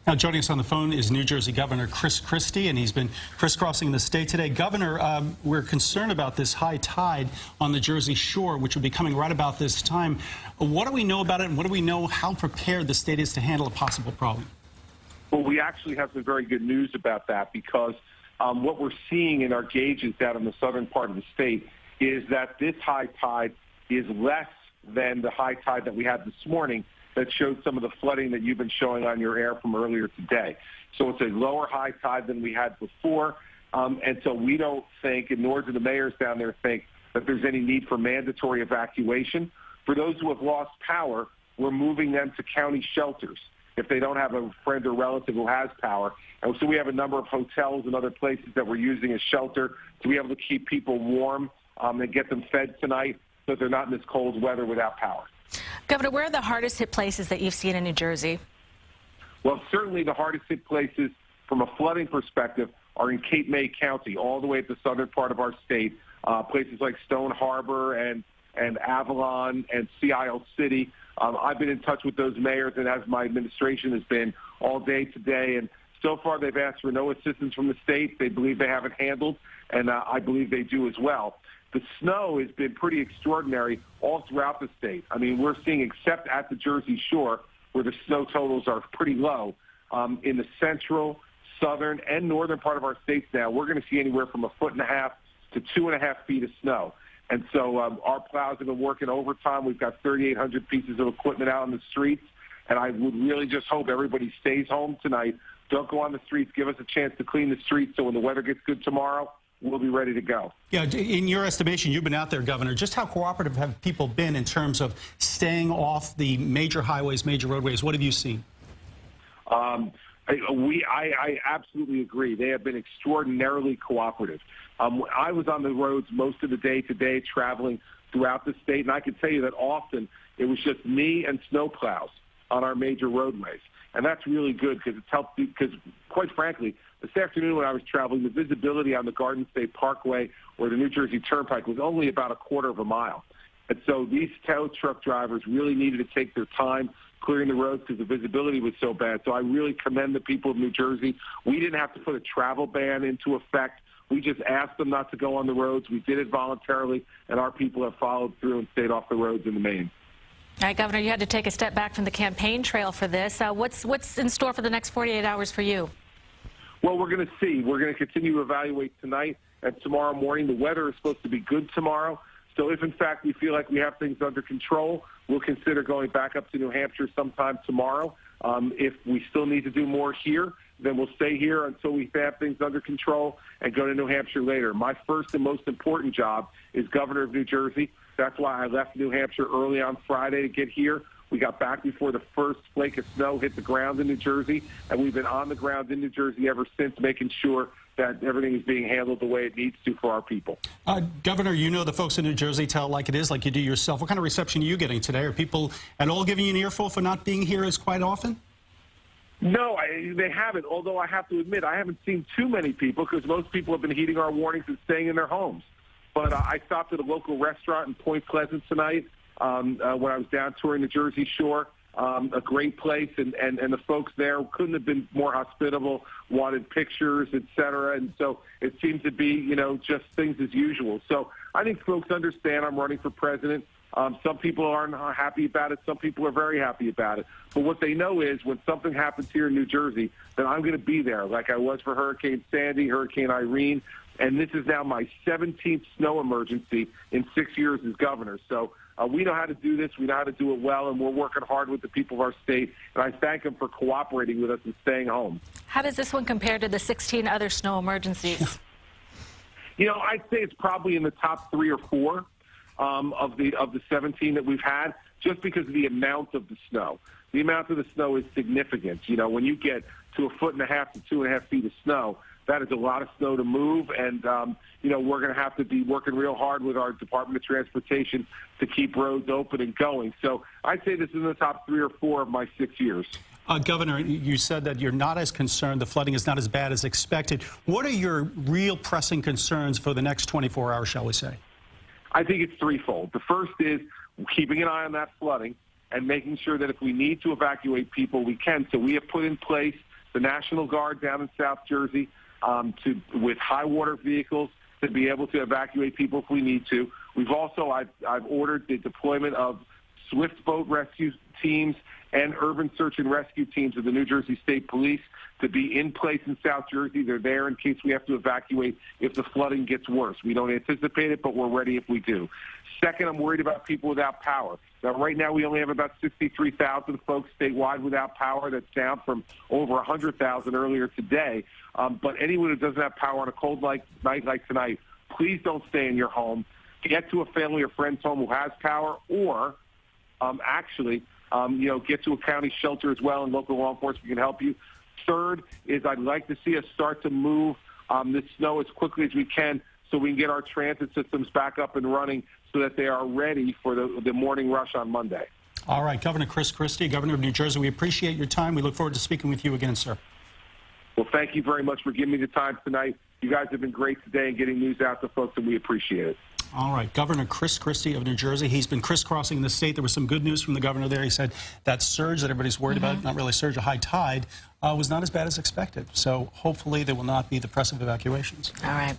Now, joining us on the phone is New Jersey Governor Chris Christie, and he's been crisscrossing the state today. Governor, we're concerned about this high tide on the Jersey Shore, which will be coming right about this time. What do we know about it, and what do we know how prepared the state is to handle a possible problem? Well, we actually have some very good news about that because what we're seeing in our gauges down in the southern part of the state is that this high tide is less than the high tide that we had this morning that showed some of the flooding that you've been showing on your air from earlier today. So it's a lower high tide than we had before. And so we don't think, and nor do the mayors down there think, that there's any need for mandatory evacuation. For those who have lost power, we're moving them to county shelters if they don't have a friend or relative who has power. And so we have a number of hotels and other places that we're using as shelter to be able to keep people warm and get them fed tonight so that they're not in this cold weather without power. Governor, where are the hardest hit places that you've seen in New Jersey? Well, certainly the hardest hit places from a flooding perspective are in Cape May County, all the way at the southern part of our state. Places like Stone Harbor and Avalon and Sea Isle City. I've been in touch with those mayors, and as my administration has been all day today, and so far they've asked for no assistance from the state. They believe they have it handled, and I believe they do as well. The snow has been pretty extraordinary all throughout the state. I mean, we're seeing, except at the Jersey Shore, where the snow totals are pretty low, in the central, southern, and northern part of our states now, we're going to see anywhere from 1.5 to 2.5 feet of snow. And so our plows have been working overtime. We've got 3,800 pieces of equipment out on the streets, and I would really just hope everybody stays home tonight. Don't go on the streets. Give us a chance to clean the streets so when the weather gets good tomorrow, we'll be ready to go. Yeah, in your estimation, you've been out there, Governor, just how cooperative have people been in terms of staying off the major highways, major roadways? What have you seen? I absolutely agree. They have been extraordinarily cooperative. I was on the roads most of the day today traveling throughout the state, and I can tell you that often it was just me and snowplows on our major roadways. And that's really good because it's helped, because quite frankly, this afternoon when I was traveling, the visibility on the Garden State Parkway or the New Jersey Turnpike was only about a quarter of a mile. And so these tow truck drivers really needed to take their time clearing the roads because the visibility was so bad. So I really commend the people of New Jersey. We didn't have to put a travel ban into effect. We just asked them not to go on the roads. We did it voluntarily, and our people have followed through and stayed off the roads in the main. All right, Governor, you had to take a step back from the campaign trail for this. What's in store for the next 48 hours for you? Well, we're going to see. We're going to continue to evaluate tonight and tomorrow morning. The weather is supposed to be good tomorrow. So if, in fact, we feel like we have things under control, we'll consider going back up to New Hampshire sometime tomorrow. If we still need to do more here, then we'll stay here until we have things under control and go to New Hampshire later. My first and most important job is governor of New Jersey. That's why I left New Hampshire early on Friday to get here. We got back before the first flake of snow hit the ground in New Jersey, and we've been on the ground in New Jersey ever since, making sure that everything is being handled the way it needs to for our people. Governor, you know the folks in New Jersey tell like it is, like you do yourself. What kind of reception are you getting today? Are people at all giving you an earful for not being here as quite often? No, they haven't, although I have to admit I haven't seen too many people because most people have been heeding our warnings and staying in their homes. But I stopped at a local restaurant in Point Pleasant tonight when I was down touring the Jersey Shore. A great place, and the folks there couldn't have been more hospitable, wanted pictures, et cetera. And so it seems to be, you know, just things as usual. So I think folks understand I'm running for president. Some people aren't happy about it. Some people are very happy about it. But what they know is when something happens here in New Jersey, then I'm going to be there like I was for Hurricane Sandy, Hurricane Irene. And this is now my 17th snow emergency in 6 years as governor. So we know how to do this. We know how to do it well, and we're working hard with the people of our state. And I thank them for cooperating with us and staying home. How does this one compare to the 16 other snow emergencies? You know, I'd say it's probably in the top 3 or 4 of the 17 that we've had, just because of the amount of the snow. The amount of the snow is significant. You know, when you get to 1.5 to 2.5 feet of snow, that is a lot of snow to move, and, you know, we're going to have to be working real hard with our Department of Transportation to keep roads open and going. So I'd say this is in the top 3 or 4 of my 6 years. Governor, you said that you're not as concerned, the flooding is not as bad as expected. What are your real pressing concerns for the next 24 hours, shall we say? I think it's threefold. The first is keeping an eye on that flooding and making sure that if we need to evacuate people, we can. So we have put in place the National Guard down in South Jersey with high water vehicles to be able to evacuate people if we need to. We've also, I've ordered the deployment of swift boat rescue teams and urban search and rescue teams of the New Jersey State Police to be in place in South Jersey. They're there in case we have to evacuate if the flooding gets worse. We don't anticipate it, but we're ready if we do. Second, I'm worried about people without power. Now, right now, we only have about 63,000 folks statewide without power. That's down from over 100,000 earlier today. But anyone who doesn't have power on a cold night like tonight, please don't stay in your home. Get to a family or friend's home who has power, or get to a county shelter as well, and local law enforcement can help you. Third is I'd like to see us start to move this snow as quickly as we can so we can get our transit systems back up and running so that they are ready for the morning rush on Monday. All right, Governor Chris Christie, Governor of New Jersey, we appreciate your time. We look forward to speaking with you again, sir. Well, thank you very much for giving me the time tonight. You guys have been great today in getting news out to folks, and we appreciate it. All right, Governor Chris Christie of New Jersey. He's been crisscrossing the state. There was some good news from the governor there. He said that surge that everybody's worried about, not really a surge, a high tide, was not as bad as expected. So hopefully there will not be the press of evacuations. All right.